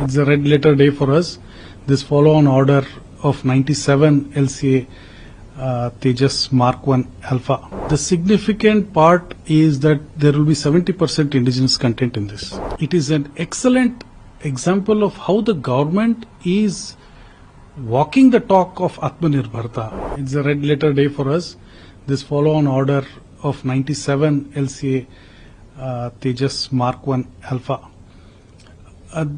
It's a red letter day for us. This follow-on order of 97 LCA Tejas Mark1 Alpha. The significant part is that there will be 70% indigenous content in this. It is an excellent example of how the government is walking the talk of Atmanirbharta. It's a red letter day for us. This follow-on order of 97 LCA Tejas Mark1 Alpha.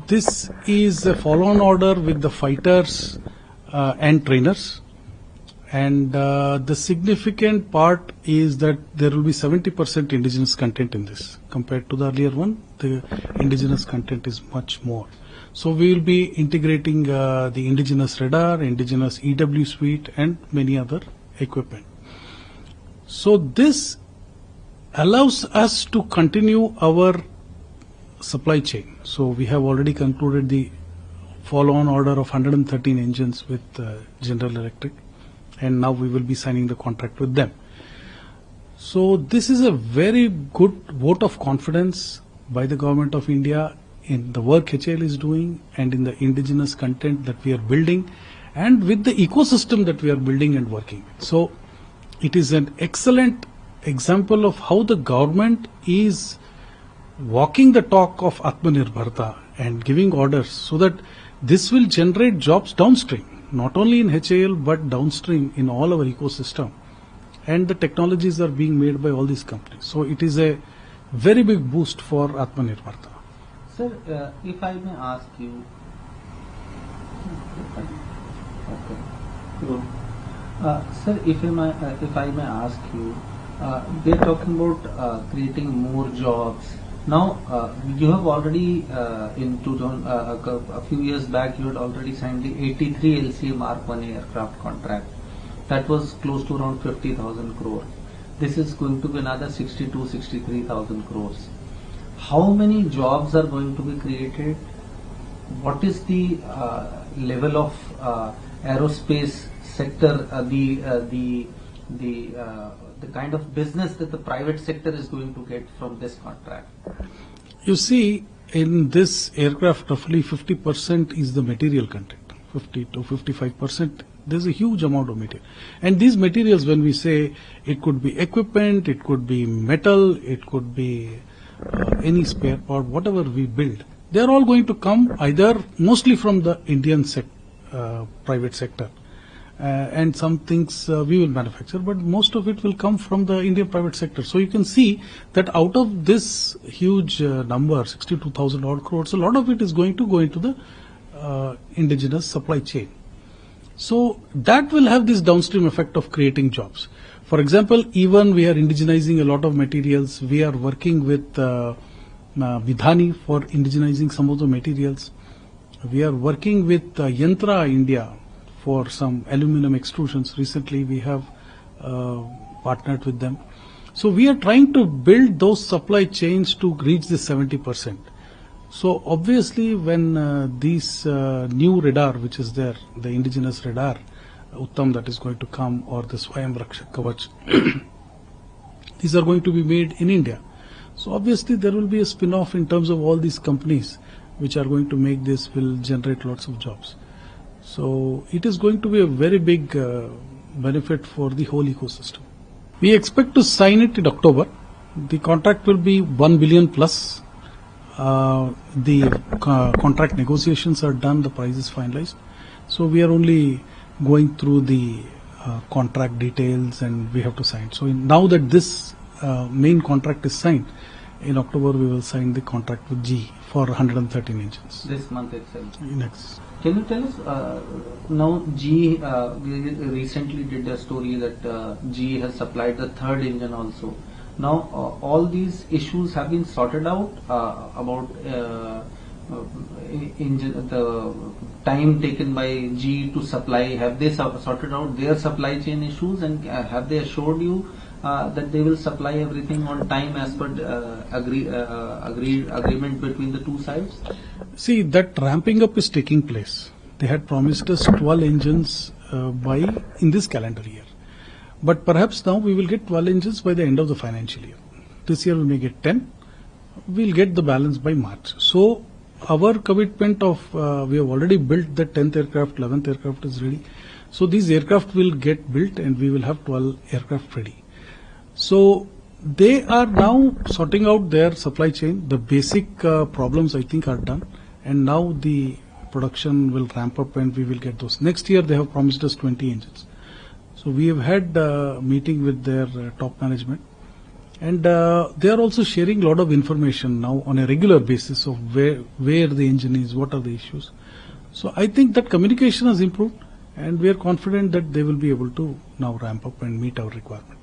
This is a follow-on order with the fighters and trainers, and the significant part is that there will be 70% indigenous content in this. Compared to the earlier one, the indigenous content is much more. So we will be integrating the indigenous radar, indigenous EW suite and many other equipment. So this allows us to continue our supply chain. So we have already concluded the follow-on order of 113 engines with General Electric, and now we will be signing the contract with them. So this is a very good vote of confidence by the Government of India in the work HAL is doing and in the indigenous content that we are building and with the ecosystem that we are building and working with. So it is an excellent example of how the government is walking the talk of Atmanirbharta and giving orders so that this will generate jobs downstream, not only in HAL but downstream in all our ecosystem. And the technologies are being made by all these companies. So it is a very big boost for Atmanirbharta. Sir, if I may ask you, okay, good. Sir, if I may ask you, they are talking about creating more jobs. Now, you have already, a few years back, you had already signed the 83 LCA Mark1 aircraft contract. That was close to around 50,000 crore. This is going to be another 63,000 crores. How many jobs are going to be created? What is the level of aerospace sector, the kind of business that the private sector is going to get from this contract? You see, in this aircraft, roughly 50% is the material content, 50 to 55%. There's a huge amount of material. And these materials, when we say, it could be equipment, it could be metal, it could be any spare part, whatever we build, they're all going to come either mostly from the Indian private sector. And some things we will manufacture, but most of it will come from the Indian private sector. So you can see that out of this huge number, 62,000 odd crores, a lot of it is going to go into the indigenous supply chain. So that will have this downstream effect of creating jobs. For example, even we are indigenizing a lot of materials. We are working with Vidhani for indigenizing some of the materials. We are working with Yantra India for some aluminum extrusions. Recently we have partnered with them. So we are trying to build those supply chains to reach the 70%. So obviously when these new radar which is there, the indigenous radar, Uttam that is going to come, or the Swayam Rakshak Kavach, these are going to be made in India. So obviously there will be a spin-off in terms of all these companies which are going to make this, will generate lots of jobs. So it is going to be a very big benefit for the whole ecosystem. We expect to sign it in October. The contract will be 1 billion plus. The contract negotiations are done, the price is finalized. So we are only going through the contract details and we have to sign. So now that this main contract is signed, in October we will sign the contract with GE for 113 engines. This month itself? Next. Can you tell us, now GE, we recently did a story that GE has supplied the third engine also. Now all these issues have been sorted out about the time taken by GE to supply. Have they sorted out their supply chain issues, and have they assured you that they will supply everything on time as per agreement between the two sides? See, that ramping up is taking place. They had promised us 12 engines in this calendar year. But perhaps now we will get 12 engines by the end of the financial year. This year we may get 10. We'll get the balance by March. So our commitment of, we have already built the 10th aircraft, 11th aircraft is ready. So these aircraft will get built and we will have 12 aircraft ready. So they are now sorting out their supply chain. The basic problems I think are done, and now the production will ramp up and we will get those. Next year they have promised us 20 engines. So we have had a meeting with their top management, and they are also sharing a lot of information now on a regular basis of where the engine is, what are the issues. So I think that communication has improved, and we are confident that they will be able to now ramp up and meet our requirement.